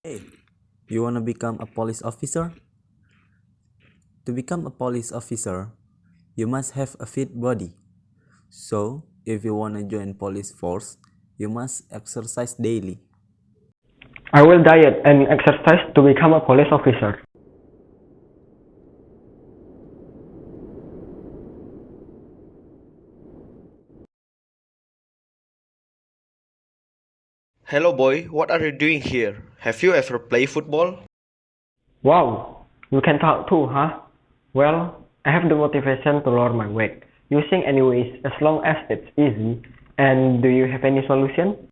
Hey, you wanna become a police officer? To become a police officer, you must have a fit body. So, if you wanna join police force, you must exercise daily. I will diet and exercise to become a police officer. Hello boy, what are you doing here? Have you ever played football? Wow, you can talk too, huh? Well, I have the motivation to lower my weight using anyways as long as it's easy. And do you have any solution?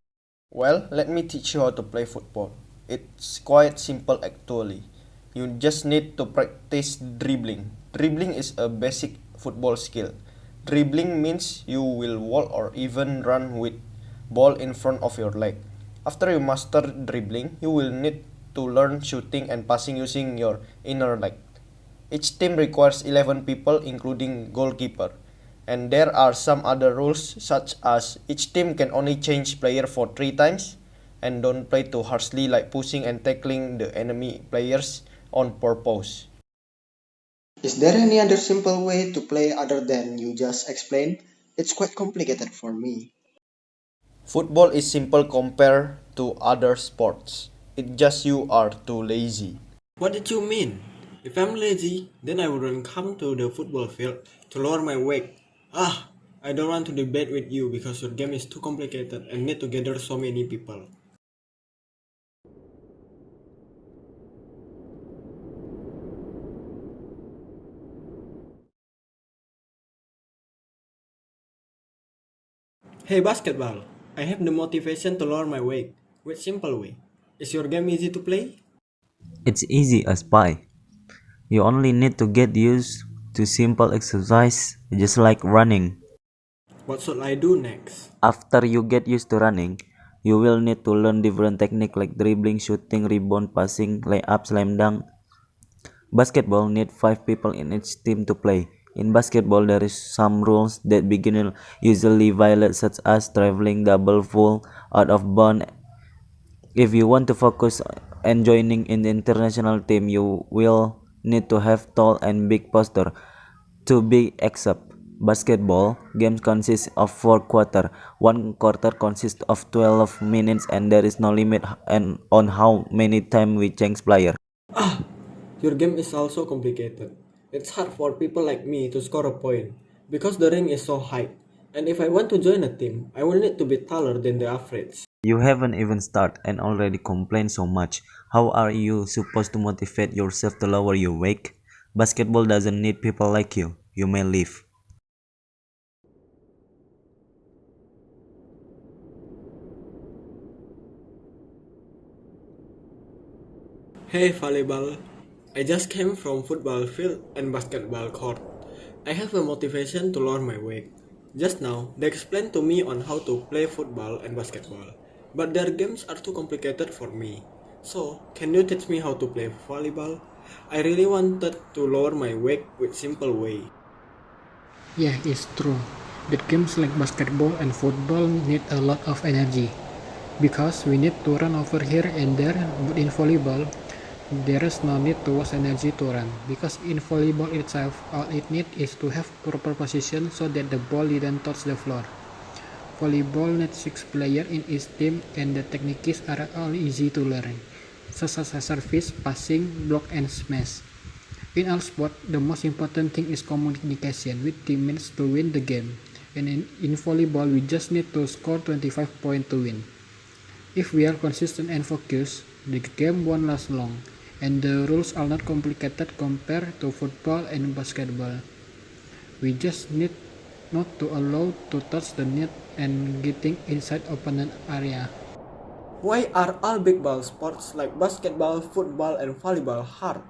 Well, let me teach you how to play football. It's quite simple actually. You just need to practice dribbling. Dribbling is a basic football skill. Dribbling means you will walk or even run with ball in front of your leg. After you master dribbling, you will need to learn shooting and passing using your inner leg. Each team requires 11 people including goalkeeper. And there are some other rules such as each team can only change player for 3 times and don't play too harshly like pushing and tackling the enemy players on purpose. Is there any other simple way to play other than you just explained? It's quite complicated for me. Football is simple compared to other sports. It just you are too lazy. What did you mean? If I'm lazy, then I wouldn't come to the football field to lower my weight. I don't want to debate with you because your game is too complicated and need to gather so many people. Hey basketball, I have the motivation to lower my weight with simple way. Is your game easy to play? It's easy as pie. You only need to get used to simple exercise just like running. What should I do next? After you get used to running, you will need to learn different techniques like dribbling, shooting, rebound, passing, layup, slam dunk. Basketball need 5 people in each team to play. In basketball, there is some rules that beginners usually violate, such as traveling double full out of bounds. If you want to focus and joining in the international team, you will need to have tall and big posture. To be exact, basketball games consist of 4 quarters. One quarter consists of 12 minutes, and there is no limit on how many times we change player. Your game is also complicated. It's hard for people like me to score a point because the ring is so high. And if I want to join a team, I will need to be taller than the average. You haven't even started and already complain so much. How are you supposed to motivate yourself to lower your weight? Basketball doesn't need people like you. You may leave. Hey volleyball, I just came from football field and basketball court. I have a motivation to lower my weight. Just now, they explained to me on how to play football and basketball, but their games are too complicated for me. So, can you teach me how to play volleyball? I really wanted to lower my weight with simple way. Yeah, it's true that games like basketball and football need a lot of energy because we need to run over here and there, but in volleyball, there is no need to waste energy to run because in volleyball itself, all it needs is to have proper position so that the ball didn't touch the floor. Volleyball needs 6 players in each team and the techniques are all easy to learn, such as service, passing, block, and smash. In all sports, the most important thing is communication with teammates to win the game. And in volleyball, we just need to score 25 points to win. If we are consistent and focused, the game won't last long, and the rules are not complicated compared to football and basketball. We just need not to allow to touch the net and getting inside opponent area. Why are all big ball sports like basketball, football, and volleyball hard?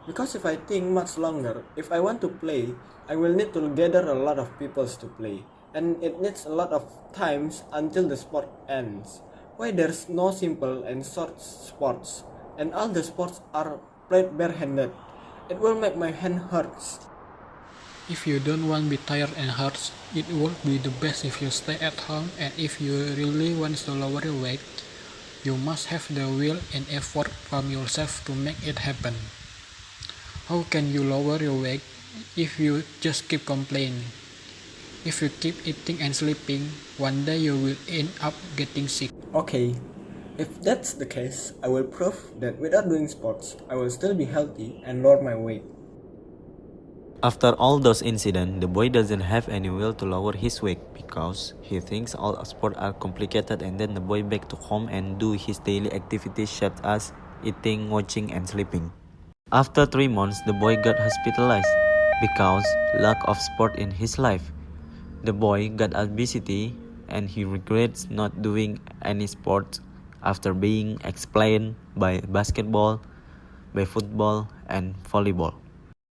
Because if I think much longer, if I want to play, I will need to gather a lot of people to play, and it needs a lot of times until the sport ends. Why there's no simple and short sports, and all the sports are played barehanded? It will make my hand hurts. If you don't want to be tired and hurt, it would be the best if you stay at home, and if you really want to lower your weight, You must have the will and effort from yourself to make it happen. How can you lower your weight if you just keep complaining? If you keep eating and sleeping, one day you will end up getting sick. Okay, if that's the case, I will prove that without doing sports, I will still be healthy and lower my weight. After all those incidents, the boy doesn't have any will to lower his weight because he thinks all sports are complicated, and then the boy back to home and do his daily activities such as eating, watching, and sleeping. After 3 months, the boy got hospitalized because lack of sport in his life. The boy got obesity and he regrets not doing any sports after being explained by basketball, by football, and volleyball.